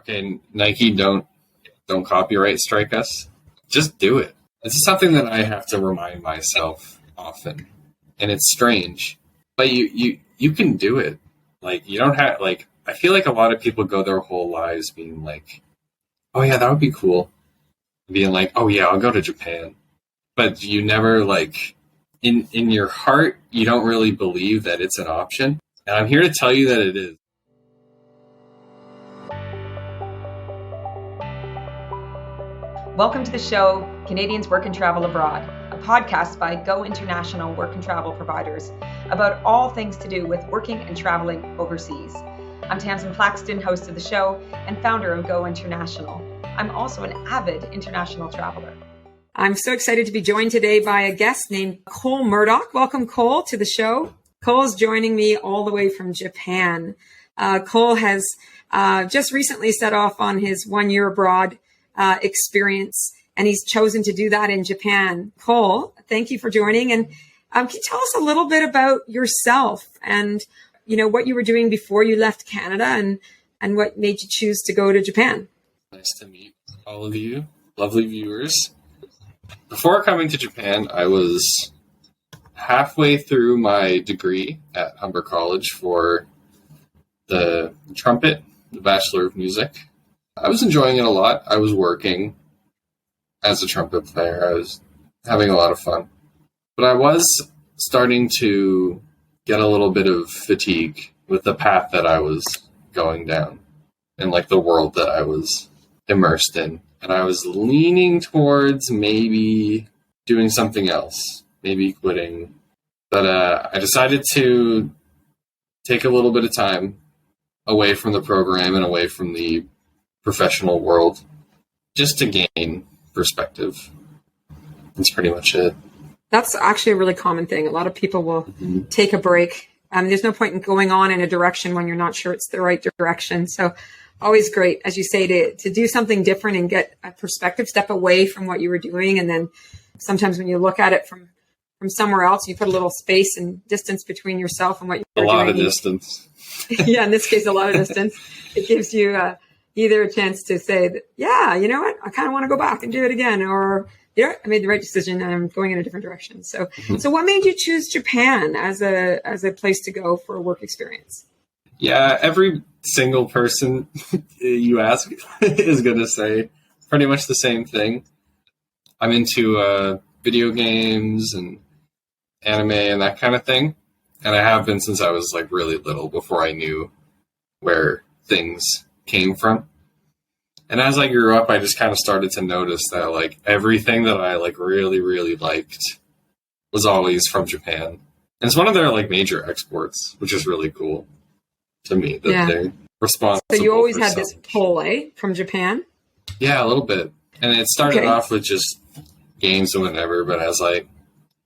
okay, Nike, don't copyright strike us. Just do it. This is something that I have to remind myself often, and it's strange, but you can do it. Like, you don't have, like, I feel like a lot of people go their whole lives being like, oh yeah, that would be cool. Being like, oh yeah, I'll go to Japan. But you never, like, in your heart, you don't really believe that it's an option. And I'm here to tell you that it is. Welcome to the show, Canadians Work and Travel Abroad, a podcast by Go International Work and Travel Providers about all things to do with working and traveling overseas. I'm Tamsin Claxton, host of the show and founder of Go International. I'm also an avid international traveler. I'm so excited to be joined today by a guest named Cole Murdoch. Welcome, Cole, to the show. Cole is joining me all the way from Japan. Cole has just recently set off on his 1 year abroad experience, and he's chosen to do that in Japan. Cole, thank you for joining. And can you tell us a little bit about yourself and, you know, what you were doing before you left Canada and what made you choose to go to Japan? Nice to meet all of you, lovely viewers. Before coming to Japan, I was halfway through my degree at Humber College for the trumpet, the Bachelor of Music. I was enjoying it a lot. I was working as a trumpet player. I was having a lot of fun. But I was starting to get a little bit of fatigue with the path that I was going down and like the world that I was immersed in. And I was leaning towards maybe doing something else, maybe quitting. But I decided to take a little bit of time away from the program and away from the professional world just to gain perspective. That's pretty much it. That's actually a really common thing. A lot of people will take a break. There's no point in going on in a direction when you're not sure it's the right direction. So always great, as you say, to do something different and get a perspective, step away from what you were doing. And then sometimes when you look at it from somewhere else, you put a little space and distance between yourself and what you're doing. A lot of distance. Yeah, in this case, a lot of distance. It gives you either a chance to say that, yeah, you know what, I kind of want to go back and do it again, or yeah, I made the right decision and I'm going in a different direction. So, So what made you choose Japan as a place to go for a work experience? Yeah, every single person you ask is going to say pretty much the same thing. I'm into video games and anime and that kind of thing. And I have been since I was like really little, before I knew where things came from. And as I grew up, I just kind of started to notice that like everything that I like really, really liked was always from Japan. And it's one of their like major exports, which is really cool to me that they're responsible. So you always had so this pull, from Japan? Yeah, a little bit. And it started off with just games and whatever, but as I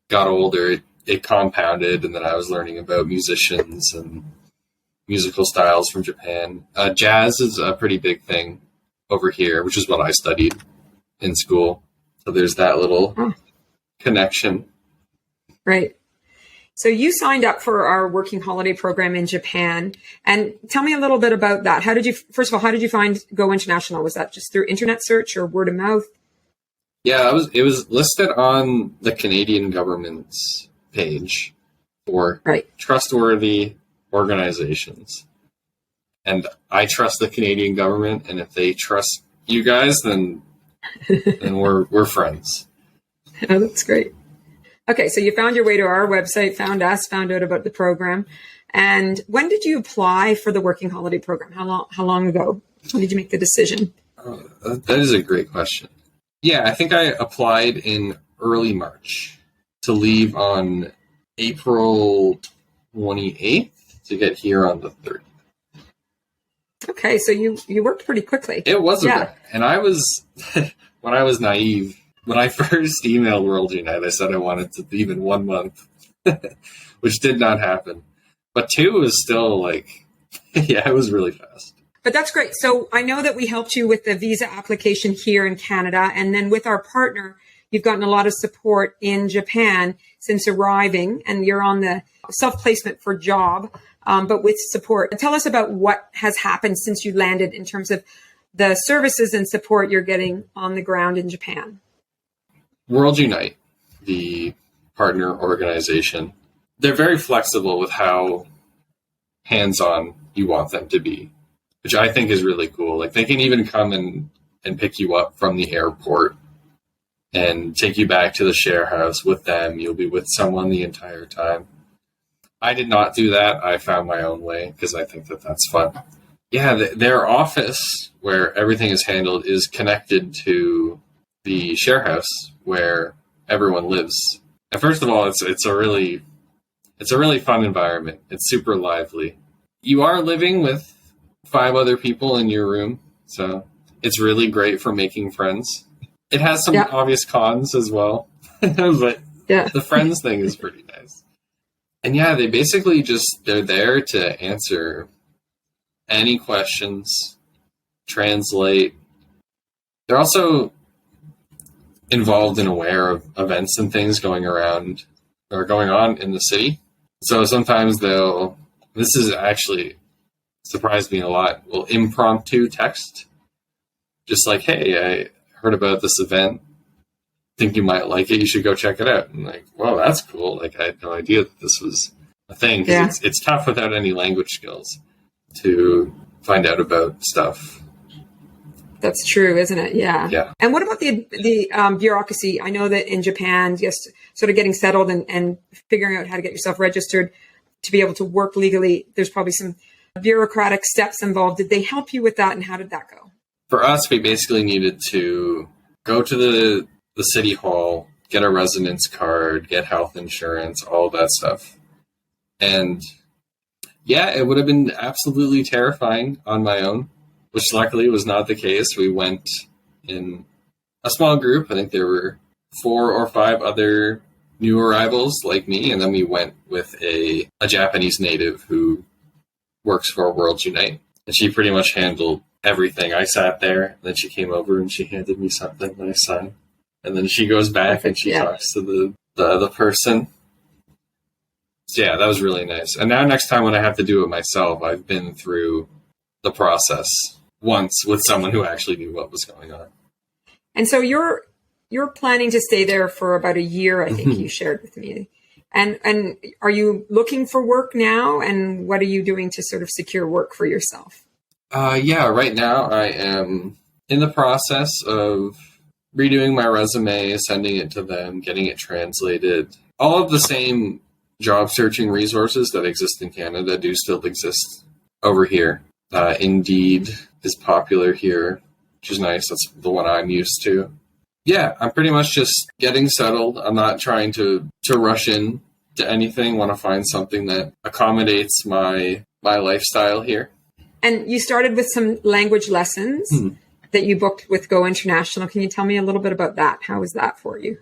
got older, it compounded, and then I was learning about musicians and musical styles from Japan. Jazz is a pretty big thing over here, which is what I studied in school. So there's that little connection. Right. So you signed up for our working holiday program in Japan, and tell me a little bit about that. First of all, how did you find Go International? Was that just through internet search or word of mouth? Yeah, it was listed on the Canadian government's page for trustworthy organizations. And I trust the Canadian government, and if they trust you guys, then we're friends. Oh, that's great. Okay, so you found your way to our website, found us, found out about the program. And when did you apply for the working holiday program? How long ago? When did you make the decision? That is a great question. Yeah, I think I applied in early March to leave on April 28th to get here on the 30th. Okay, so you worked pretty quickly. It was and I was, when I was naive, when I first emailed World Unite, I said I wanted to leave in 1 month, which did not happen. But 2 was still like, it was really fast. But that's great. So I know that we helped you with the visa application here in Canada. And then with our partner, you've gotten a lot of support in Japan since arriving, and you're on the self-placement for job, but with support. Tell us about what has happened since you landed in terms of the services and support you're getting on the ground in Japan? World Unite, the partner organization, they're very flexible with how hands-on you want them to be, which I think is really cool. Like, they can even come and pick you up from the airport and take you back to the share house with them. You'll be with someone the entire time. I did not do that. I found my own way because I think that that's fun. Yeah, their office where everything is handled is connected to the share house where everyone lives. And first of all, it's a really fun environment. It's super lively. You are living with 5 other people in your room, so it's really great for making friends. It has some obvious cons as well, but the friends thing is pretty nice. And yeah, they basically they're there to answer any questions, translate. They're also involved and aware of events and things going around or going on in the city. So sometimes this is actually surprised me a lot, will impromptu text. Just like, hey, I heard about this event. Think you might like it. You should go check it out. And like, whoa, that's cool. Like, I had no idea that this was a thing. Because it's tough without any language skills to find out about stuff. That's true, isn't it? Yeah. Yeah. And what about the bureaucracy? I know that in Japan, just sort of getting settled and figuring out how to get yourself registered to be able to work legally, there's probably some bureaucratic steps involved. Did they help you with that, and how did that go? For us, we basically needed to go to the city hall, get a residence card, get health insurance, all that stuff. And yeah, it would have been absolutely terrifying on my own, which luckily was not the case. We went in a small group. I think there were 4 or 5 other new arrivals like me, and then we went with a Japanese native who works for World Unite, and she pretty much handled everything. I sat there, and then she came over and she handed me something that I signed, and then she goes back and she talks to the other person. So yeah, that was really nice. And now next time when I have to do it myself, I've been through the process once with someone who actually knew what was going on. And so you're planning to stay there for about a year, I think you shared with me. And are you looking for work now? And what are you doing to sort of secure work for yourself? Yeah, right now I am in the process of redoing my resume, sending it to them, getting it translated. All of the same job searching resources that exist in Canada do still exist over here. Indeed is popular here, which is nice. That's the one I'm used to. Yeah, I'm pretty much just getting settled. I'm not trying to rush in to anything. Want to find something that accommodates my lifestyle here. And you started with some language lessons that you booked with Go International. Can you tell me a little bit about that? How was that for you?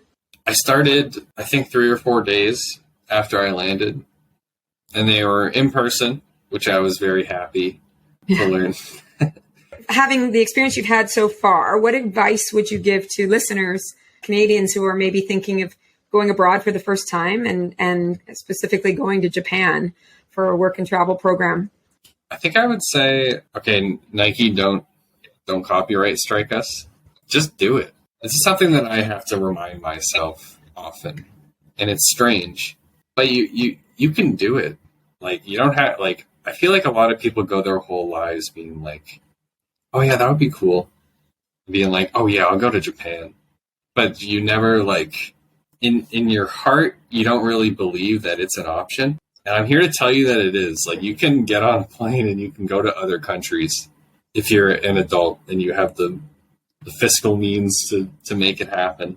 I started, I think, 3 or 4 days after I landed, and they were in person, which I was very happy to learn. Having the experience you've had so far, what advice would you give to listeners, Canadians who are maybe thinking of going abroad for the first time and specifically going to Japan for a work and travel program? I think I would say, okay, Nike, don't copyright strike us. Just do it. This is something that I have to remind myself often, and it's strange, but you can do it. Like, you don't have, like, I feel like a lot of people go their whole lives being like, oh yeah, that would be cool. Being like, oh yeah, I'll go to Japan. But you never, like, in your heart, you don't really believe that it's an option. And I'm here to tell you that it is. Like, you can get on a plane and you can go to other countries if you're an adult and you have the fiscal means to make it happen.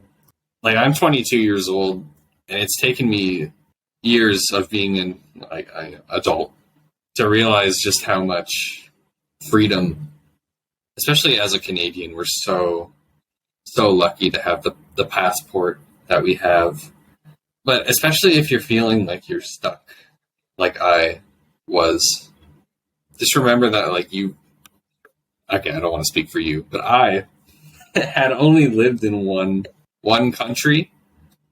Like, I'm 22 years old, and it's taken me years of being an adult to realize just how much freedom, especially as a Canadian, we're so lucky to have the passport that we have. But especially if you're feeling like you're stuck, like I was, just remember that, like, okay, I don't want to speak for you, but I had only lived in one country,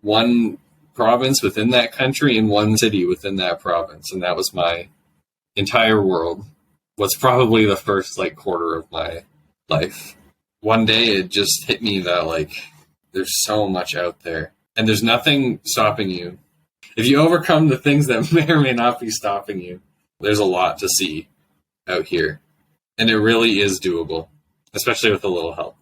one province within that country, and one city within that province. And that was my entire world. Was probably the first, like, quarter of my life. One day it just hit me that like there's so much out there and there's nothing stopping you. If you overcome the things that may or may not be stopping you, there's a lot to see out here. And it really is doable, especially with a little help.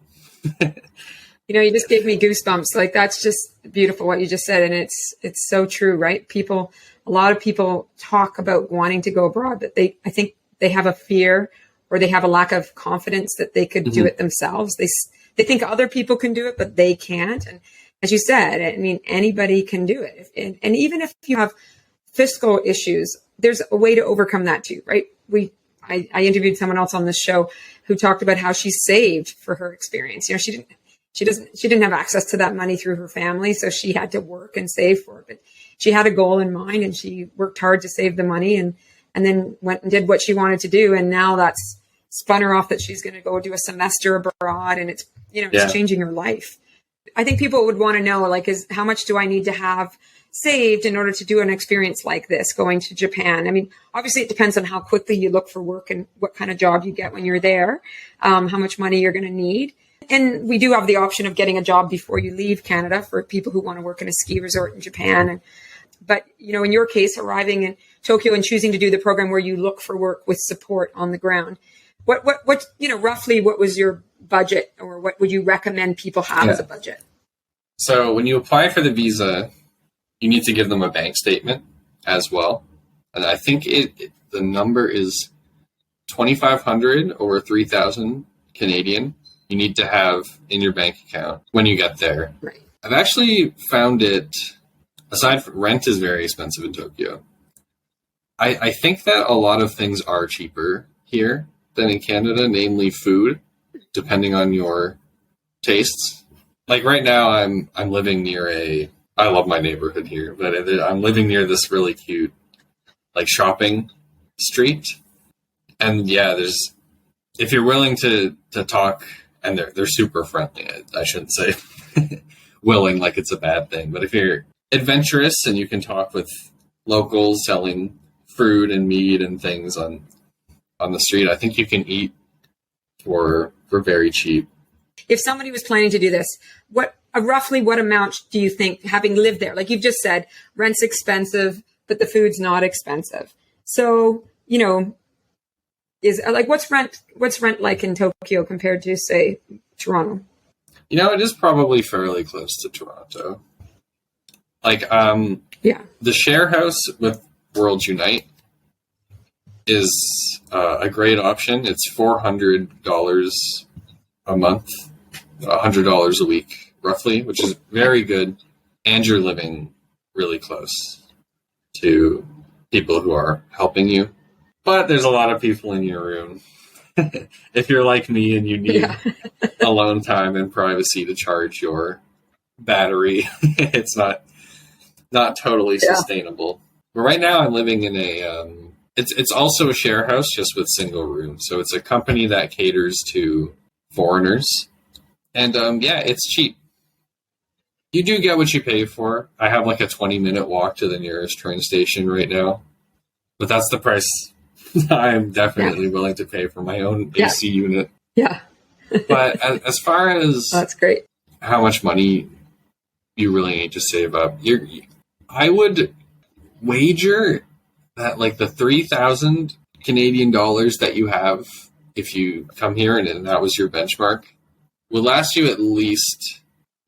You just gave me goosebumps. Like, that's just beautiful what you just said. And it's so true, right? A lot of people talk about wanting to go abroad, but I think they have a fear or they have a lack of confidence that they could do it themselves. They think other people can do it, but they can't. And as you said, I mean, anybody can do it. And even if you have fiscal issues, there's a way to overcome that too, right? I interviewed someone else on this show who talked about how she saved for her experience. She didn't have access to that money through her family, so she had to work and save for it. But she had a goal in mind and she worked hard to save the money and then went and did what she wanted to do. And now that's spun her off that she's going to go do a semester abroad, and it's changing her life. I think people would want to know, like, how much do I need to have saved in order to do an experience like this, going to Japan? I mean, obviously it depends on how quickly you look for work and what kind of job you get when you're there, how much money you're going to need. And we do have the option of getting a job before you leave Canada for people who want to work in a ski resort in Japan. But in your case, arriving in Tokyo and choosing to do the program where you look for work with support on the ground, what roughly what was your budget, or what would you recommend people have as a budget? So when you apply for the visa, you need to give them a bank statement as well. And I think the number is 2,500 or 3,000 Canadian you need to have in your bank account when you get there. Right. I've actually found it, aside from rent is very expensive in Tokyo. I think that a lot of things are cheaper here than in Canada, namely food, depending on your tastes. Like right now, I'm living near I love my neighborhood here, but I'm living near this really cute, like, shopping street. And yeah, if you're willing to talk, and they're super friendly. I shouldn't say willing like it's a bad thing, but if you're adventurous and you can talk with locals selling fruit and meat and things on the street, I think you can eat for very cheap. If somebody was planning to do this, roughly what amount do you think, having lived there? Like you've just said, rent's expensive, but the food's not expensive. So, is like, what's rent like in Tokyo compared to, say, Toronto? It is probably fairly close to Toronto. Like, the share house with World Unite is a great option. It's $400 a month, $100 a week, roughly, which is very good. And you're living really close to people who are helping you. But there's a lot of people in your room. If you're like me and you need alone time and privacy to charge your battery, it's not totally sustainable. But right now I'm living in it's also a share house, just with single rooms. So it's a company that caters to foreigners. And it's cheap. You do get what you pay for. I have like a 20-minute walk to the nearest train station right now. But that's the price I'm definitely willing to pay for my own AC unit. Yeah. But as far as that's great, how much money you really need to save up, I would wager that like the 3,000 Canadian dollars that you have if you come here and that was your benchmark will last you at least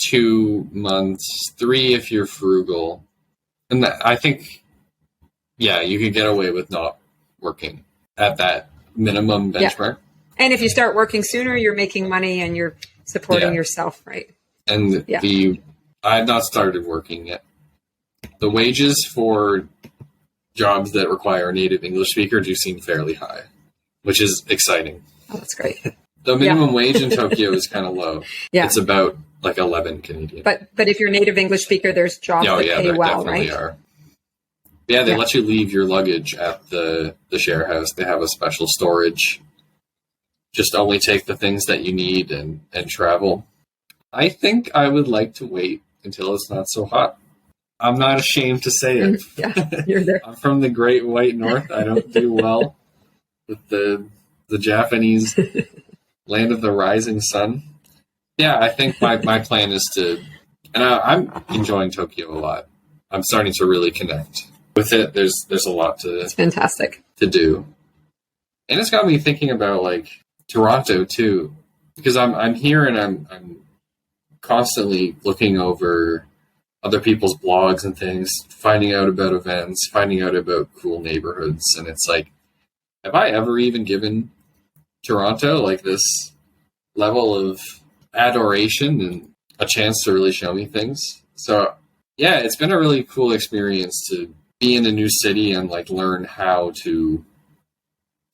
2 months, 3 if you're frugal. And I think, you could get away with not working at that minimum benchmark. Yeah. And if you start working sooner, you're making money and you're supporting yourself, right? And I have not started working yet. The wages for jobs that require a native English speaker do seem fairly high, which is exciting. Oh, that's great. The minimum wage in Tokyo is kind of low. Yeah. It's about like 11 Canadian. But if you're a native English speaker, there's jobs that pay well, definitely right? Are. Yeah, they let you leave your luggage at the share house. They have a special storage. Just only take the things that you need and travel. I think I would like to wait until it's not so hot. I'm not ashamed to say it. Yeah, you're there. I'm from the Great White North. I don't do well with the Japanese land of the rising sun. Yeah, I think my plan is to, and I'm enjoying Tokyo a lot. I'm starting to really connect with it. There's a lot It's fantastic to do, and it's got me thinking about like Toronto too, because I'm here and I'm constantly looking over other people's blogs and things, finding out about events, finding out about cool neighborhoods, and it's like, have I ever even given Toronto like this level of adoration and a chance to really show me things? So yeah, it's been a really cool experience to be in a new city and like learn how to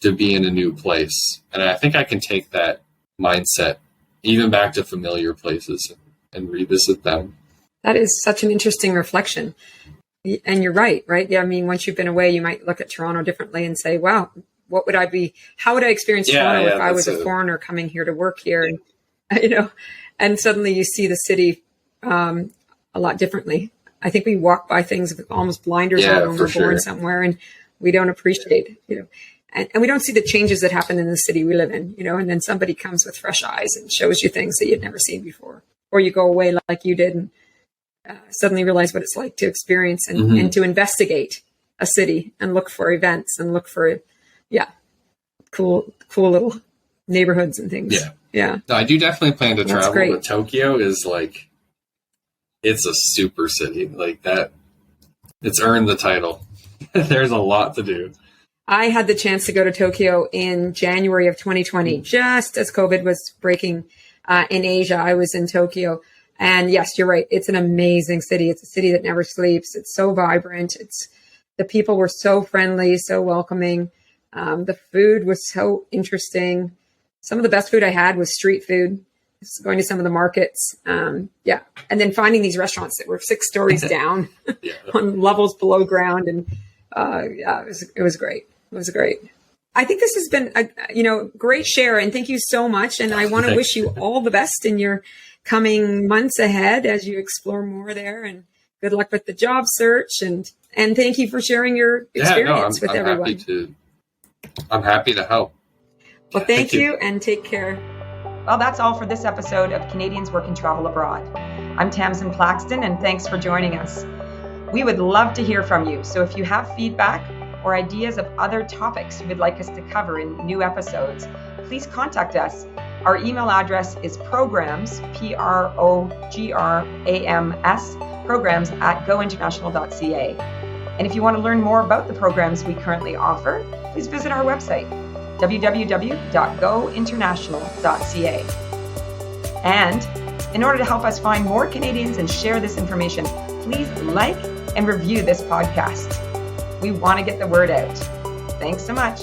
be in a new place. And I think I can take that mindset even back to familiar places and revisit them. That is such an interesting reflection. And you're right? Yeah, I mean, once you've been away, you might look at Toronto differently and say, wow, how would I experience Toronto if I was a foreigner coming here to work here? And, and suddenly you see the city a lot differently. I think we walk by things with almost blinders on when we're born somewhere, and we don't appreciate, and we don't see the changes that happen in the city we live in, and then somebody comes with fresh eyes and shows you things that you'd never seen before, or you go away like you did and suddenly realize what it's like to experience and to investigate a city and look for events and look for, cool little neighborhoods and things. Yeah. No, I do definitely plan to travel, but Tokyo is like, it's a super city like that. It's earned the title. There's a lot to do. I had the chance to go to Tokyo in January of 2020, just as COVID was breaking in Asia. I was in Tokyo. And yes, you're right. It's an amazing city. It's a city that never sleeps. It's so vibrant. The people were so friendly, so welcoming. The food was so interesting. Some of the best food I had was street food. Just going to some of the markets. And then finding these restaurants that were 6 stories down on levels below ground. And it was great. It was great. I think this has been a great share, and thank you so much. And I want to wish you all the best in your coming months ahead as you explore more there, and good luck with the job search, and thank you for sharing your experience with everyone. I'm happy to help. Well, thank you and take care. Well, that's all for this episode of Canadians Work and Travel Abroad. I'm Tamsin Plaxton, and thanks for joining us. We would love to hear from you, so if you have feedback or ideas of other topics you would like us to cover in new episodes, please contact us. Our email address is programs, programs, programs @gointernational.ca. And if you want to learn more about the programs we currently offer, please visit our website, www.gointernational.ca. And in order to help us find more Canadians and share this information, please like and review this podcast. We want to get the word out. Thanks so much.